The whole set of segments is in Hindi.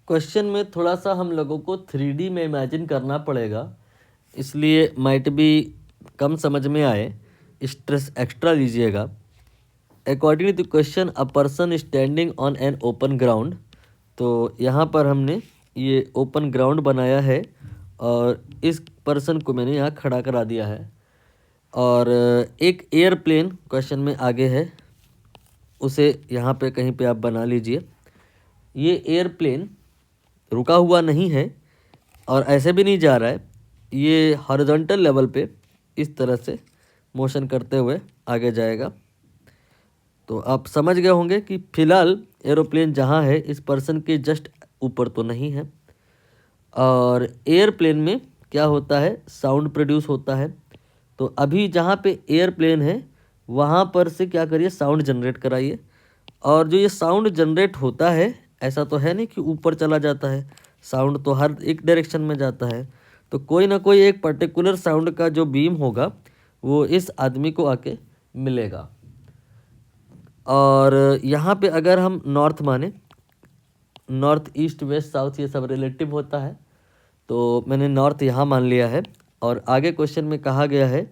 क्वेश्चन में थोड़ा सा हम लोगों को 3D में इमेजिन करना पड़ेगा, इसलिए माइट भी कम समझ में आए, स्ट्रेस एक्स्ट्रा लीजिएगा। According to question a person standing on an open ground, तो यहाँ पर हमने ये ओपन ग्राउंड बनाया है और इस पर्सन को मैंने यहाँ खड़ा करा दिया है। और एक एयरप्लेन क्वेश्चन में आगे है, उसे यहाँ पे कहीं पे आप बना लीजिए। ये एयरप्लेन रुका हुआ नहीं है और ऐसे भी नहीं जा रहा है, ये हॉरिजॉन्टल लेवल पे इस तरह से मोशन करते हुए आगे जाएगा। तो आप समझ गए होंगे कि फ़िलहाल एरोप्लेन जहाँ है इस पर्सन के जस्ट ऊपर तो नहीं है। और एयरप्लेन में क्या होता है, साउंड प्रोड्यूस होता है। तो अभी जहाँ पे एयरप्लेन है वहाँ पर से क्या करिए, साउंड जनरेट कराइए। और जो ये साउंड जनरेट होता है, ऐसा तो है नहीं कि ऊपर चला जाता है, साउंड तो हर एक डायरेक्शन में जाता है। तो कोई ना कोई एक पर्टिकुलर साउंड का जो बीम होगा वो इस आदमी को आके मिलेगा। और यहाँ पे अगर हम नॉर्थ माने, नॉर्थ ईस्ट वेस्ट साउथ ये सब रिलेटिव होता है, तो मैंने नॉर्थ यहाँ मान लिया है। और आगे क्वेश्चन में कहा गया है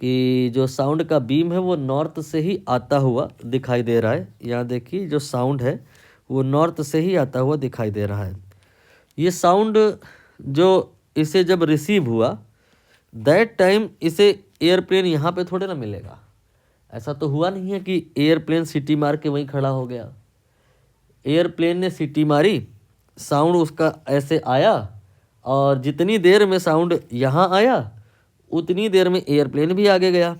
कि जो साउंड का बीम है वो नॉर्थ से ही आता हुआ दिखाई दे रहा है। यहाँ देखिए जो साउंड है वो नॉर्थ से ही आता हुआ दिखाई दे रहा है। ये साउंड जो इसे जब रिसीव हुआ दैट टाइम इसे एयरप्लेन यहाँ पे थोड़े ना मिलेगा। ऐसा तो हुआ नहीं है कि एयरप्लेन सीटी मार के वहीं खड़ा हो गया। एयरप्लेन ने सीटी मारी, साउंड उसका ऐसे आया और जितनी देर में साउंड यहाँ आया उतनी देर में एयरप्लेन भी आगे गया।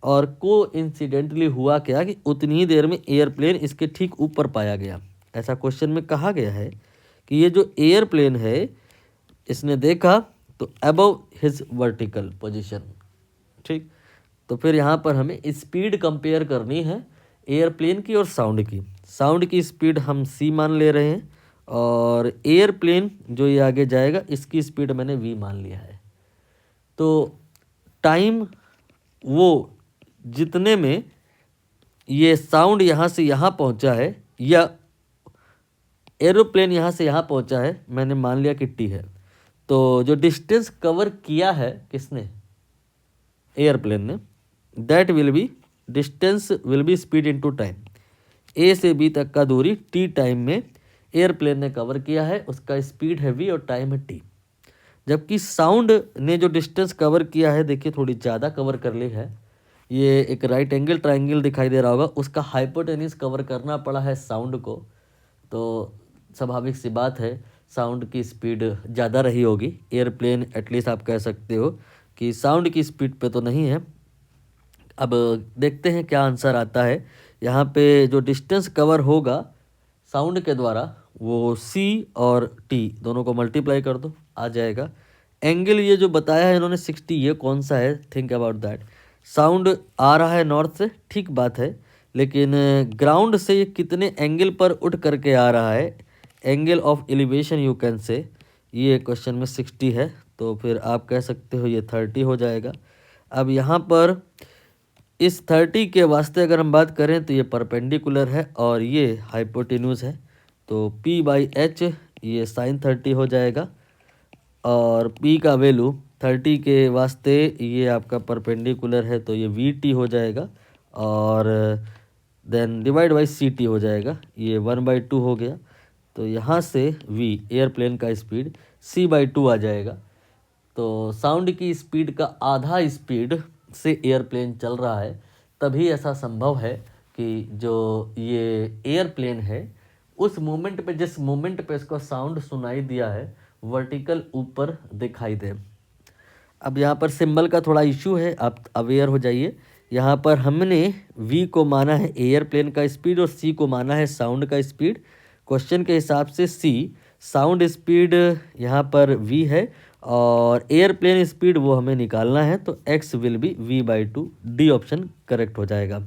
और कोइंसिडेंटली हुआ क्या कि उतनी ही देर में एयरप्लेन इसके ठीक ऊपर पाया गया। ऐसा क्वेश्चन में कहा गया है कि ये जो एयरप्लेन है इसने देखा तो अबव हिज वर्टिकल पोजीशन। ठीक, तो फिर यहाँ पर हमें स्पीड कंपेयर करनी है एयरप्लेन की और साउंड की। साउंड की स्पीड हम c मान ले रहे हैं और एयरप्लेन जो ये आगे जाएगा इसकी स्पीड मैंने v मान लिया है। तो टाइम वो जितने में ये साउंड यहाँ से यहाँ पहुँचा है या एरोप्लेन यहाँ से यहाँ पहुँचा है, मैंने मान लिया कि t है। तो जो डिस्टेंस कवर किया है किसने, एयरप्लेन ने, that will be distance will be speed into time. A से बी तक का दूरी टी टाइम में एयरप्लेन ने कवर किया है, उसका स्पीड है v और टाइम है t। जबकि साउंड ने जो डिस्टेंस कवर किया है, देखिए थोड़ी ज़्यादा कवर कर ली है। ये एक राइट एंगल ट्रायंगल दिखाई दे रहा होगा, उसका हाइपोटेन्यूज कवर करना पड़ा है साउंड को। तो स्वाभाविक सी बात है साउंड की स्पीड ज़्यादा रही होगी। एयरप्लेन एटलीस्ट आप कह सकते हो कि साउंड की स्पीड पे तो नहीं है। अब देखते हैं क्या आंसर आता है। यहाँ पे जो डिस्टेंस कवर होगा साउंड के द्वारा वो c और t दोनों को मल्टीप्लाई कर दो, आ जाएगा। एंगल ये जो बताया है इन्होंने 60, ये कौन सा है, थिंक अबाउट दैट। साउंड आ रहा है नॉर्थ से, ठीक बात है, लेकिन ग्राउंड से ये कितने एंगल पर उठ करके आ रहा है, angle of elevation you can say, ये क्वेश्चन में 60 है। तो फिर आप कह सकते हो ये 30 हो जाएगा। अब यहाँ पर इस 30 के वास्ते अगर हम बात करें तो ये परपेंडिकुलर है और ये हाइपोटेन्यूज है। तो p/h ये sin 30 हो जाएगा और p का वैल्यू 30 के वास्ते ये आपका परपेंडिकुलर है तो ये vt हो जाएगा और देन डिवाइड बाई ct हो जाएगा, ये 1/2 हो गया। तो यहाँ से v एयरप्लेन का स्पीड c/2 आ जाएगा। तो साउंड की स्पीड का आधा स्पीड से एयरप्लेन चल रहा है, तभी ऐसा संभव है कि जो ये एयरप्लेन है उस मोमेंट पे, जिस मोमेंट पे इसको साउंड सुनाई दिया है, वर्टिकल ऊपर दिखाई दे। अब यहाँ पर सिंबल का थोड़ा इशू है, आप अवेयर हो जाइए। यहाँ पर हमने v को माना है एयरप्लेन का स्पीड और c को माना है साउंड का स्पीड। क्वेश्चन के हिसाब से c साउंड स्पीड यहाँ पर v है और एयरप्लेन स्पीड वो हमें निकालना है, तो x will be v/2, D option correct हो जाएगा।